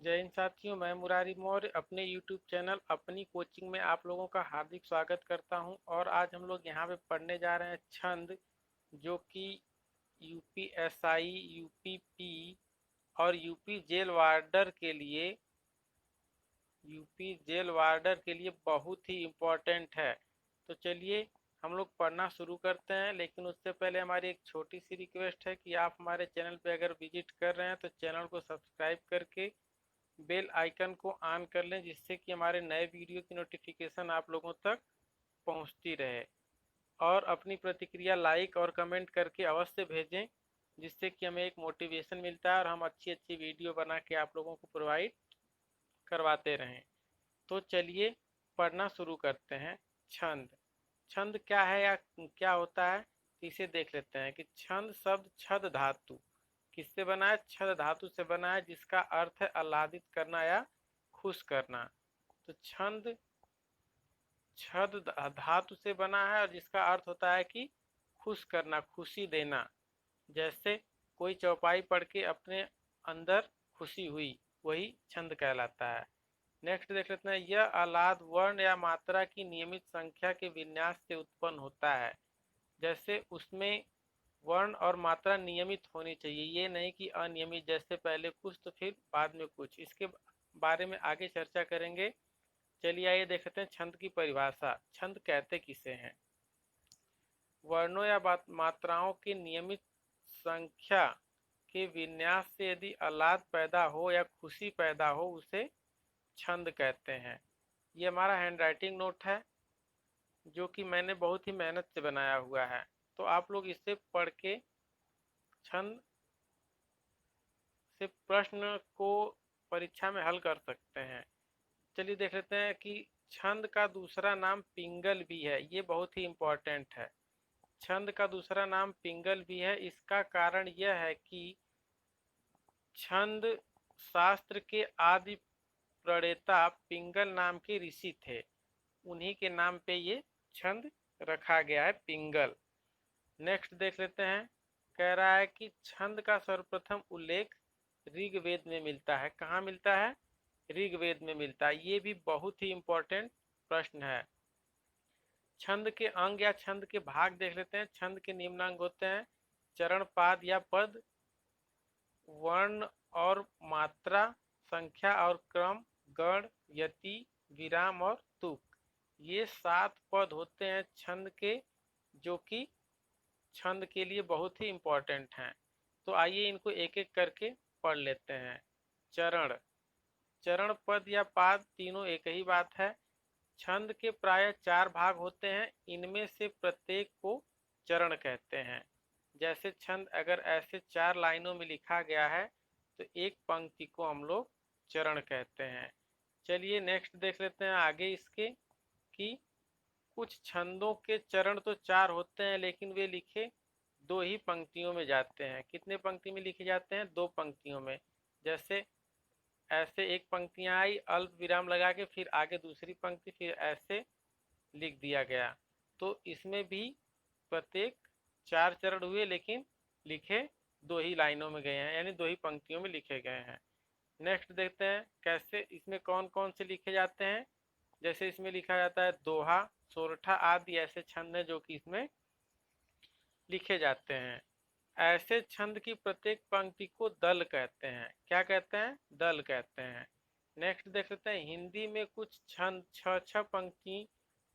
जय हिंद साथियों, मैं मुरारी मौर्य अपने YouTube चैनल अपनी कोचिंग में आप लोगों का हार्दिक स्वागत करता हूं। और आज हम लोग यहां पे पढ़ने जा रहे हैं छंद, जो कि यूपीएसआई, यूपीपी और यूपी जेल वार्डर के लिए बहुत ही इम्पोर्टेंट है। तो चलिए हम लोग पढ़ना शुरू करते हैं, लेकिन उससे पहले हमारी एक छोटी सी रिक्वेस्ट है कि आप हमारे चैनल पे अगर विजिट कर रहे हैं तो चैनल को सब्सक्राइब करके बेल आइकन को ऑन कर लें, जिससे कि हमारे नए वीडियो की नोटिफिकेशन आप लोगों तक पहुंचती रहे। और अपनी प्रतिक्रिया लाइक और कमेंट करके अवश्य भेजें, जिससे कि हमें एक मोटिवेशन मिलता है और हम अच्छी अच्छी वीडियो बना के आप लोगों को प्रोवाइड करवाते रहें। तो चलिए पढ़ना शुरू करते हैं। छंद। छंद क्या है या क्या होता है, इसे देख लेते हैं कि छंद शब्द छद धातु किससे बना है? छद धातु से बना है, जिसका अर्थ है आह्लादित करना या खुश करना। तो छंद छद धातु से बना है और जिसका अर्थ होता है कि खुश करना, खुशी देना। जैसे कोई चौपाई पढ़ के अपने अंदर खुशी हुई, वही छंद कहलाता है। नेक्स्ट देख लेते हैं। यह आह्लाद वर्ण या मात्रा की नियमित संख्या के विन्यास से उत्पन्न होता है। जैसे उसमें वर्ण और मात्रा नियमित होनी चाहिए, ये नहीं कि अनियमित, जैसे पहले कुछ तो फिर बाद में कुछ। इसके बारे में आगे चर्चा करेंगे। चलिए आइए देखते हैं छंद की परिभाषा। छंद कहते किसे हैं? वर्णों या मात्राओं की नियमित संख्या के विन्यास से यदि आह्लाद पैदा हो या खुशी पैदा हो, उसे छंद कहते हैं। ये हमारा हैंडराइटिंग नोट है, जो कि मैंने बहुत ही मेहनत से बनाया हुआ है। तो आप लोग इसे पढ़ के छंद से प्रश्न को परीक्षा में हल कर सकते हैं। चलिए देख लेते हैं कि छंद का दूसरा नाम पिंगल भी है। ये बहुत ही इम्पोर्टेंट है। छंद का दूसरा नाम पिंगल भी है। इसका कारण यह है कि छंद शास्त्र के आदि प्रणेता पिंगल नाम के ऋषि थे। उन्हीं के नाम पे ये छंद रखा गया है, पिंगल। नेक्स्ट देख लेते हैं। कह रहा है कि छंद का सर्वप्रथम उल्लेख ऋग्वेद में मिलता है। कहाँ मिलता है? ऋग्वेद में मिलता है। ये भी बहुत ही इम्पोर्टेंट प्रश्न है। छंद के अंग या छंद के भाग देख लेते हैं। छंद के निम्न अंग होते हैं: चरण, पाद या पद, वर्ण और मात्रा, संख्या और क्रम, गण, यति, विराम और तुक। ये 7 पद होते हैं छंद के, जो कि छंद के लिए बहुत ही इम्पोर्टेंट हैं। तो आइए इनको एक एक करके पढ़ लेते हैं। चरण। चरण, पद या पाद तीनों एक ही बात है। छंद के प्राय 4 भाग होते हैं। इनमें से प्रत्येक को चरण कहते हैं। जैसे छंद अगर ऐसे 4 लाइनों में लिखा गया है तो एक पंक्ति को हम लोग चरण कहते हैं। चलिए नेक्स्ट देख लेते हैं आगे इसके कि कुछ छंदों के चरण तो 4 होते हैं, लेकिन वे लिखे 2 ही पंक्तियों में जाते हैं। कितने पंक्ति में लिखे जाते हैं? 2 पंक्तियों में। जैसे ऐसे एक पंक्तियां आई, अल्प विराम लगा के फिर आगे दूसरी पंक्ति, फिर ऐसे लिख दिया गया। तो इसमें भी प्रत्येक 4 चरण हुए, लेकिन लिखे 2 ही लाइनों में गए हैं, यानी 2 ही पंक्तियों में लिखे गए हैं। नेक्स्ट देखते हैं कैसे इसमें कौन कौन से लिखे जाते हैं। जैसे इसमें लिखा जाता है दोहा, सोरठा आदि ऐसे छंद हैं जो कि इसमें लिखे जाते हैं। ऐसे छंद की प्रत्येक पंक्ति को दल कहते हैं। क्या कहते हैं? दल कहते हैं। नेक्स्ट देख लेते हैं। हिंदी में कुछ छंद 6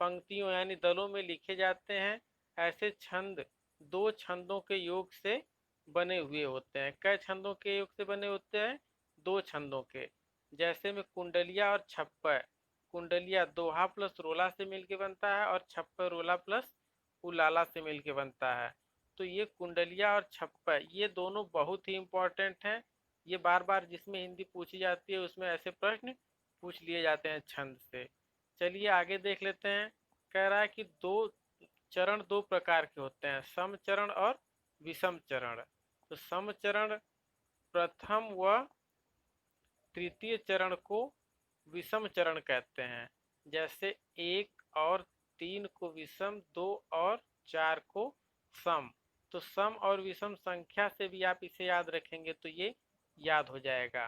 पंक्तियों यानी दलों में लिखे जाते हैं। ऐसे छंद 2 छंदों के योग से बने हुए होते हैं। कई छंदों के योग से बने होते हैं? 2 छंदों के। जैसे में कुंडलिया और छप्पर। कुंडलिया दोहा प्लस रोला से मिलके बनता है और छप्पर रोला प्लस उलाला से मिलके बनता है। तो ये कुंडलिया और छप्पर ये दोनों बहुत ही इम्पोर्टेंट हैं। ये बार बार जिसमें हिंदी पूछी जाती है उसमें ऐसे प्रश्न पूछ लिए जाते हैं छंद से। चलिए आगे देख लेते हैं। कह रहा है कि चरण 2 प्रकार के होते हैं: सम चरण और विषम चरण। तो सम चरण प्रथम व तृतीय चरण को विषम चरण कहते हैं। जैसे 1 और 3 को विषम, 2 और 4 को सम। तो सम और विषम संख्या से भी आप इसे याद रखेंगे तो ये याद हो जाएगा।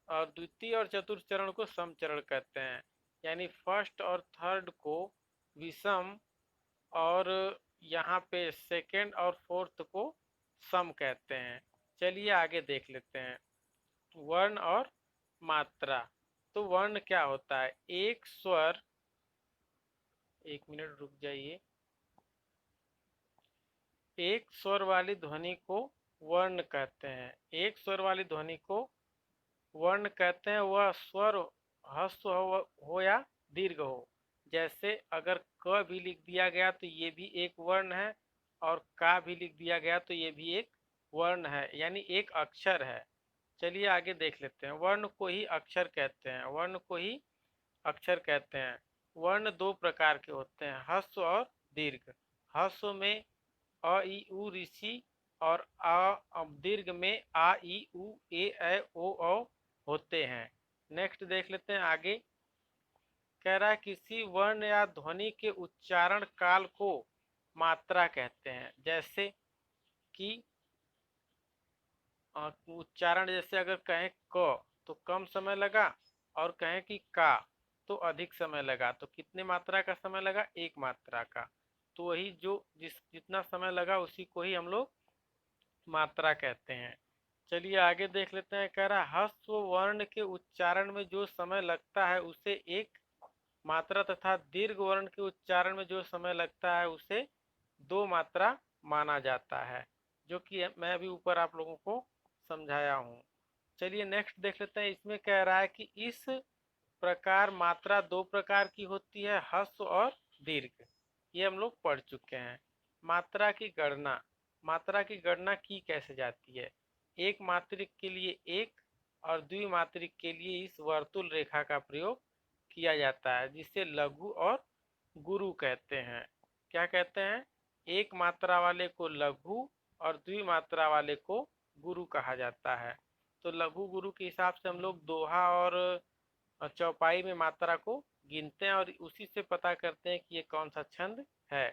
और द्वितीय और चतुर्थ चरण को सम चरण कहते हैं। यानी फर्स्ट और थर्ड को विषम और यहाँ पे सेकंड और फोर्थ को सम कहते हैं। चलिए आगे देख लेते हैं वर्ण और मात्रा। तो वर्ण क्या होता है? एक स्वर, एक मिनट रुक जाइए। एक स्वर वाली ध्वनि को वर्ण कहते हैं। एक स्वर वाली ध्वनि को वर्ण कहते हैं। वह स्वर ह्रस्व हो या दीर्घ हो। जैसे अगर क भी लिख दिया गया तो ये भी एक वर्ण है, और का भी लिख दिया गया तो ये भी एक वर्ण है, यानी एक अक्षर है। चलिए आगे देख लेते हैं। वर्ण को ही अक्षर कहते हैं। वर्ण को ही अक्षर कहते हैं। वर्ण दो प्रकार के होते हैं, ह्रस्व और दीर्घ। ह्रस्व में अ ई उ ऋषि, और दीर्घ में आ ई उ ए ऐ ओ औ होते हैं। नेक्स्ट देख लेते हैं आगे। कह रहा है किसी वर्ण या ध्वनि के उच्चारण काल को मात्रा कहते हैं। जैसे कि उच्चारण, जैसे अगर कहें क तो कम समय लगा, और कहें कि का तो अधिक समय लगा। तो कितने मात्रा का समय लगा? एक मात्रा का। तो वही जो जितना समय लगा उसी को ही हम लोग मात्रा कहते हैं। चलिए आगे देख लेते हैं। कह रहा है ह्रस्व वर्ण के उच्चारण में जो समय लगता है उसे एक मात्रा, तथा दीर्घ वर्ण के उच्चारण में जो समय लगता है उसे दो मात्रा माना जाता है, जो कि मैं अभी ऊपर आप लोगों को समझाया हूँ। चलिए नेक्स्ट देख लेते हैं। इसमें कह रहा है कि इस प्रकार मात्रा दो प्रकार की होती है, ह्रस्व और दीर्घ। ये हम लोग पढ़ चुके हैं। मात्रा की गणना। मात्रा की गणना की कैसे जाती है? एक मात्रिक के लिए एक, और द्विमात्रिक के लिए इस वर्तुल रेखा का प्रयोग किया जाता है, जिसे लघु और गुरु कहते हैं। क्या कहते हैं? एक मात्रा वाले को लघु और द्विमात्रा वाले को गुरु कहा जाता है। तो लघु गुरु के हिसाब से हम लोग दोहा और चौपाई में मात्रा को गिनते हैं, और उसी से पता करते हैं कि ये कौन सा छंद है।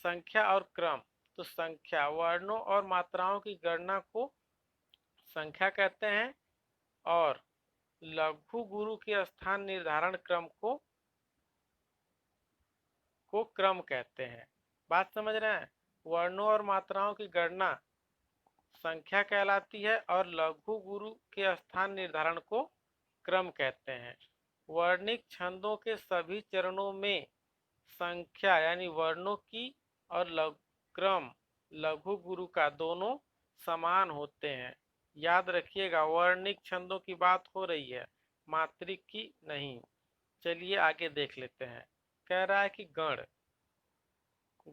संख्या और क्रम। तो संख्या, वर्णों और मात्राओं की गणना को संख्या कहते हैं, और लघु गुरु के स्थान निर्धारण क्रम को क्रम कहते हैं। बात समझ रहे हैं? वर्णों और मात्राओं की गणना संख्या कहलाती है, और लघु गुरु के स्थान निर्धारण को क्रम कहते हैं। वर्णिक छंदों के सभी चरणों में संख्या यानी वर्णों की और क्रम लघु गुरु का दोनों समान होते हैं। याद रखिएगा, वर्णिक छंदों की बात हो रही है, मात्रिक की नहीं। चलिए आगे देख लेते हैं। कह रहा है कि गण।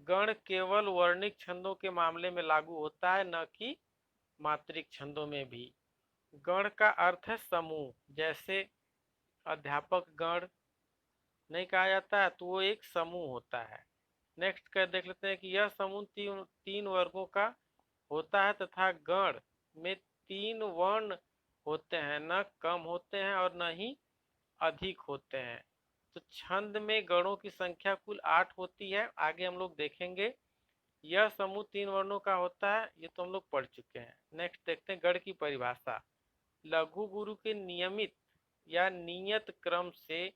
गण केवल वर्णिक छंदों के मामले में लागू होता है, न कि मात्रिक छंदों में भी। गण का अर्थ है समूह। जैसे अध्यापक गण नहीं कहा जाता है, तो वो एक समूह होता है। नेक्स्ट कर देख लेते हैं कि यह समूह तीन वर्गों का होता है, तथा गण में तीन वर्ण होते हैं, न कम होते हैं और न ही अधिक होते हैं। तो छंद में गणों की संख्या कुल 8 होती है। आगे हम लोग देखेंगे। यह समूह तीन वर्णों का होता है, ये तो हम लोग पढ़ चुके हैं। नेक्स्ट देखते हैं गण की परिभाषा। लघु गुरु के नियमित या नियत क्रम से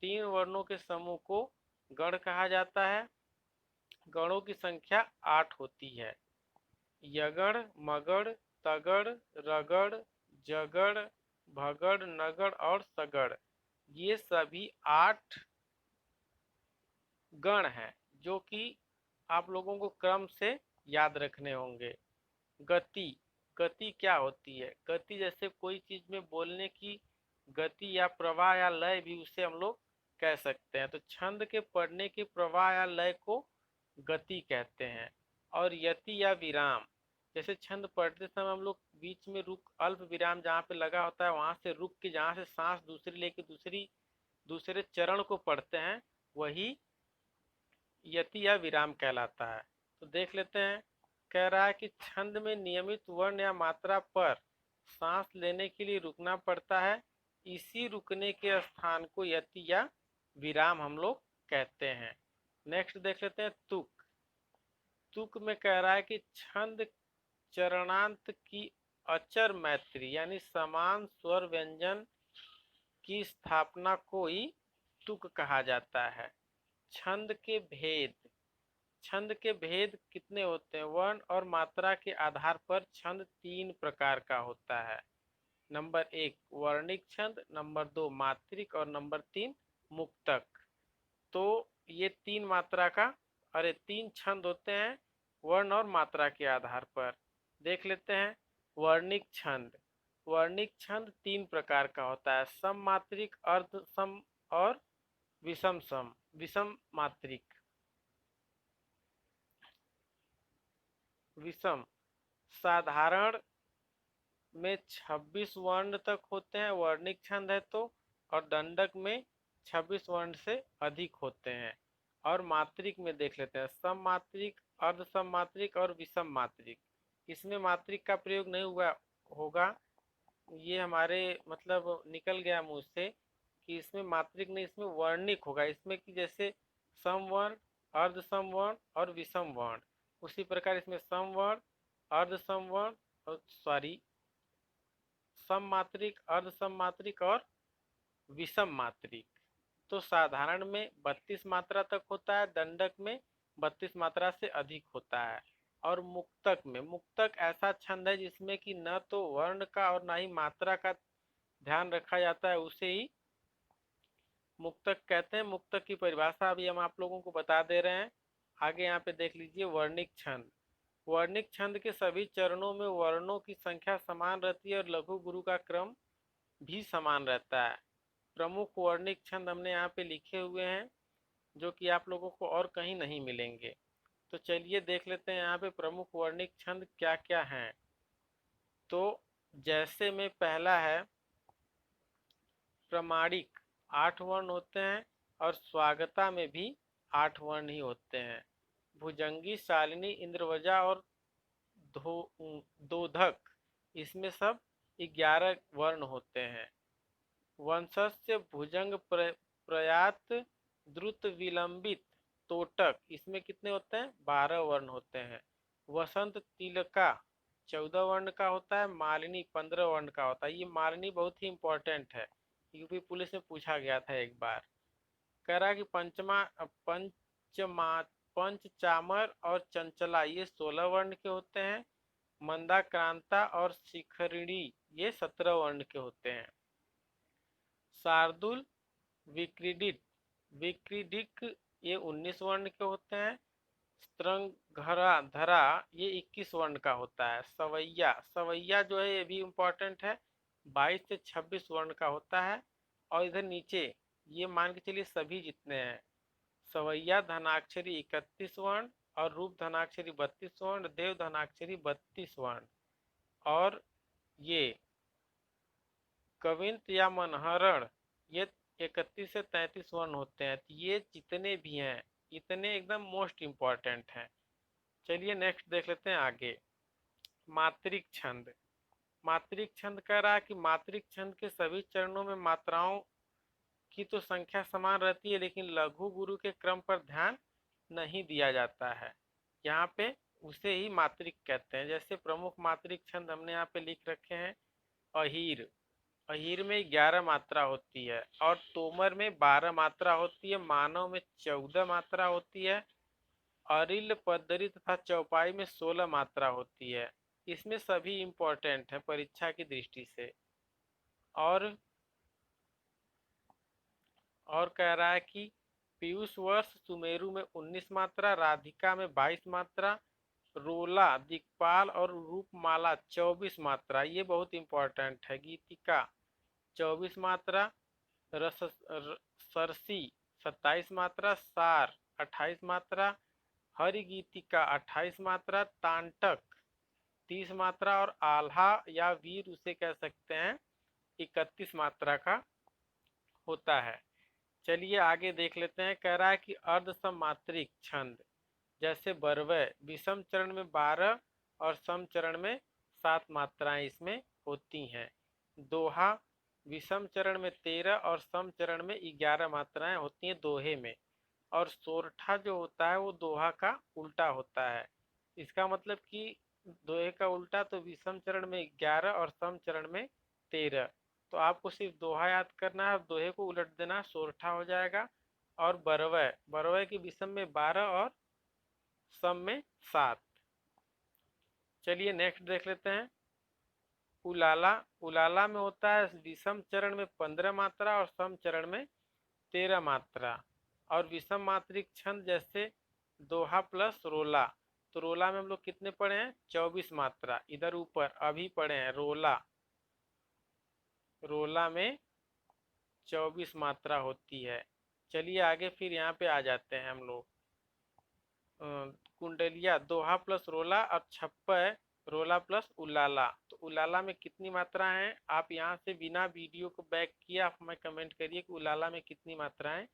तीन वर्णों के समूह को गण कहा जाता है। गणों की संख्या 8 होती है। यगण, मगड़, तगड़, रगड़, जगड़, भगड़, नगड़ और सगड़, ये सभी 8 गण हैं, जो कि आप लोगों को क्रम से याद रखने होंगे। गति। गति क्या होती है? गति जैसे कोई चीज में बोलने की गति या प्रवाह या लय भी उसे हम लोग कह सकते हैं। तो छंद के पढ़ने के प्रवाह या लय को गति कहते हैं। और यति या विराम, जैसे छंद पढ़ते समय हम लोग बीच में रुक, अल्प विराम जहाँ पे लगा होता है वहां से रुक के, जहाँ से सांस दूसरी लेके दूसरे चरण को पढ़ते हैं, वही यति या विराम कहलाता है। तो देख लेते हैं। कह रहा है कि छंद में नियमित वर्ण या मात्रा पर सांस लेने के लिए रुकना पड़ता है। इसी रुकने के स्थान को यति या विराम हम लोग कहते हैं। नेक्स्ट देख लेते हैं तुक। तुक में कह रहा है कि छंद चरणांत की अचर मैत्री यानी समान स्वर व्यंजन की स्थापना को ही तुक कहा जाता है। छंद के भेद, छंद के भेद कितने होते हैं? वर्ण और मात्रा के आधार पर छंद तीन प्रकार का होता है। नंबर एक वर्णिक छंद, नंबर दो मात्रिक और नंबर तीन मुक्तक। तो ये तीन मात्रा का तीन छंद होते हैं वर्ण और मात्रा के आधार पर। देख लेते हैं वर्णिक छंद। वर्णिक छंद तीन प्रकार का होता है, सम मात्रिक, अर्ध सम और विषम सम, विषम मात्रिक। विषम साधारण में 26 वर्ण तक होते हैं वर्णिक छंद है तो, और दंडक में 26 वर्ण से अधिक होते हैं। और मात्रिक में देख लेते हैं सम मात्रिक, अर्ध सम मात्रिक और विषम मात्रिक। इसमें मात्रिक का प्रयोग नहीं हुआ होगा, ये हमारे मतलब निकल गया मुंह से कि इसमें मात्रिक नहीं, इसमें वर्णिक होगा। इसमें कि जैसे सम वर्ण, अर्ध सम वर्ण और विषम वर्ण, उसी प्रकार इसमें सम वर्ण, अर्ध सम वर्ण और सम मात्रिक, अर्ध सम मात्रिक और विषम मात्रिक। तो साधारण में 32 मात्रा तक होता है, दंडक में 32 मात्रा से अधिक होता है। और मुक्तक में, मुक्तक ऐसा छंद है जिसमें कि न तो वर्ण का और न ही मात्रा का ध्यान रखा जाता है, उसे ही मुक्तक कहते हैं। मुक्तक की परिभाषा अभी हम आप लोगों को बता दे रहे हैं। आगे यहाँ पे देख लीजिए वर्णिक छंद। वर्णिक छंद के सभी चरणों में वर्णों की संख्या समान रहती है और लघु गुरु का क्रम भी समान रहता है। प्रमुख वर्णिक छंद हमने यहाँ पे लिखे हुए हैं जो कि आप लोगों को और कहीं नहीं मिलेंगे। तो चलिए देख लेते हैं यहाँ पे प्रमुख वर्णिक छंद क्या क्या हैं। तो जैसे में पहला है प्रमाणिक, 8 वर्ण होते हैं और स्वागता में भी 8 वर्ण ही होते हैं। भुजंगी, शालिनी, इंद्रवजा और दोधक, इसमें सब 11 वर्ण होते हैं। वंशज से भुजंग प्रयात द्रुत विलंबित तोटक, इसमें कितने होते हैं? 12 वर्ण होते हैं। वसंत तिलका 14 वर्ण का होता है, मालिनी 15 वर्ण का होता है। ये मालिनी बहुत ही इंपॉर्टेंट है, यूपी पुलिस में पूछा गया था एक बार। कह रहा कि पंचचामर और चंचला ये 16 वर्ण के होते हैं। मंदाक्रांता और शिखरिणी ये 17 वर्ण के होते हैं। शार्दुल, विक्रीडित, विक्रीडिक ये 19 वर्ण के होते हैं। स्त्रंघरा धरा ये 21 वर्ण का होता है। सवैया, सवैया जो है ये भी इम्पोर्टेंट है, 22 से 26 वर्ण का होता है। और इधर नीचे ये मान के चलिए सभी जितने हैं, सवैया धनाक्षरी 31 वर्ण और रूप धनाक्षरी 32 वर्ण, देव धनाक्षरी 32 वर्ण। और ये कविंत या मनहरण ये 31 से 33 वर्ण होते हैं। तो ये जितने भी हैं इतने एकदम मोस्ट इम्पॉर्टेंट हैं। चलिए नेक्स्ट देख लेते हैं आगे। मात्रिक छंद। मात्रिक छंद कह रहा है कि मात्रिक छंद के सभी चरणों में मात्राओं की तो संख्या समान रहती है, लेकिन लघु गुरु के क्रम पर ध्यान नहीं दिया जाता है। यहाँ पे उसे ही मात्रिक कहते हैं। जैसे प्रमुख मात्रिक छंद हमने यहाँ पे लिख रखे हैं। अहीर, अहीर में 11 मात्रा होती है और तोमर में 12 मात्रा होती है। मानव में 14 मात्रा होती है। अरिल, पदरी तथा चौपाई में 16 मात्रा होती है। इसमें सभी इंपॉर्टेंट है परीक्षा की दृष्टि से। और कह रहा है कि पीयूष वर्ष सुमेरु में 19 मात्रा, राधिका में 22 मात्रा, रोला, दिक्पाल और रूपमाला 24 मात्रा, ये बहुत इंपॉर्टेंट है। गीतिका 24 मात्रा, रस सरसी 27 मात्रा, सार 28 मात्रा, हरिगीतिका 28 मात्रा, तांटक 30 मात्रा और आल्हा या वीर उसे कह सकते हैं 31 मात्रा का होता है। चलिए आगे देख लेते हैं। कह रहा है कि अर्धसमात्रिक छंद जैसे बरवय विषम चरण में 12 और सम चरण में 7 मात्राएं इसमें होती हैं। दोहा विषम चरण में 13 और सम चरण में 11 मात्राएं होती हैं दोहे में। और सोरठा जो होता है वो दोहा का उल्टा होता है। इसका मतलब कि दोहे का उल्टा तो विषम चरण में 11 और सम चरण में 13। तो आपको सिर्फ दोहा याद करना है, दोहे को उलट देना, सोरठा हो जाएगा। और बरवय, बरवय की विषम में 12 और सम में 7। चलिए नेक्स्ट देख लेते हैं। उलाला, उलाला में होता है विषम चरण में 15 मात्रा और सम चरण में 13 मात्रा। और विषम मात्रिक छंद जैसे दोहा प्लस रोला, तो रोला में हम लोग कितने पढ़े हैं, 24 मात्रा। इधर ऊपर अभी पढ़े हैं रोला, रोला में 24 मात्रा होती है। चलिए आगे फिर यहाँ पे आ जाते हैं हम लोग। कुंडलिया, दोहा प्लस रोला और छप्पय रोला प्लस उलाला। तो उलाला में कितनी मात्रा है, आप यहाँ से बिना वीडियो को बैक किए आप हमें कमेंट करिए कि उलाला में कितनी मात्राएं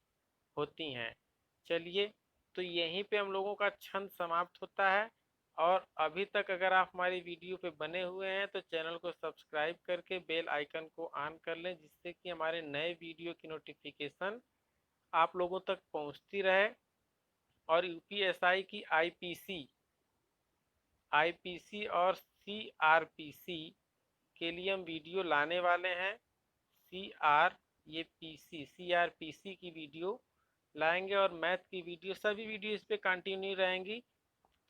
होती हैं। चलिए, तो यहीं पे हम लोगों का छंद समाप्त होता है। और अभी तक अगर आप हमारी वीडियो पे बने हुए हैं तो चैनल को सब्सक्राइब करके बेल आइकन को ऑन कर लें, जिससे कि हमारे नए वीडियो की नोटिफिकेशन आप लोगों तक पहुंचती रहे। और यूपीएसआई की आईपीसी और सीआरपीसी के लिए हम वीडियो लाने वाले हैं। ये पीसी सीआरपीसी की वीडियो लाएंगे और मैथ की वीडियो, सभी वीडियो इस पे कंटिन्यू रहेंगी।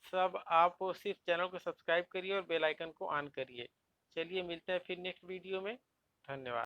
सब आप सिर्फ चैनल को सब्सक्राइब करिए और बेल आइकन को ऑन करिए। चलिए मिलते हैं फिर नेक्स्ट वीडियो में। धन्यवाद।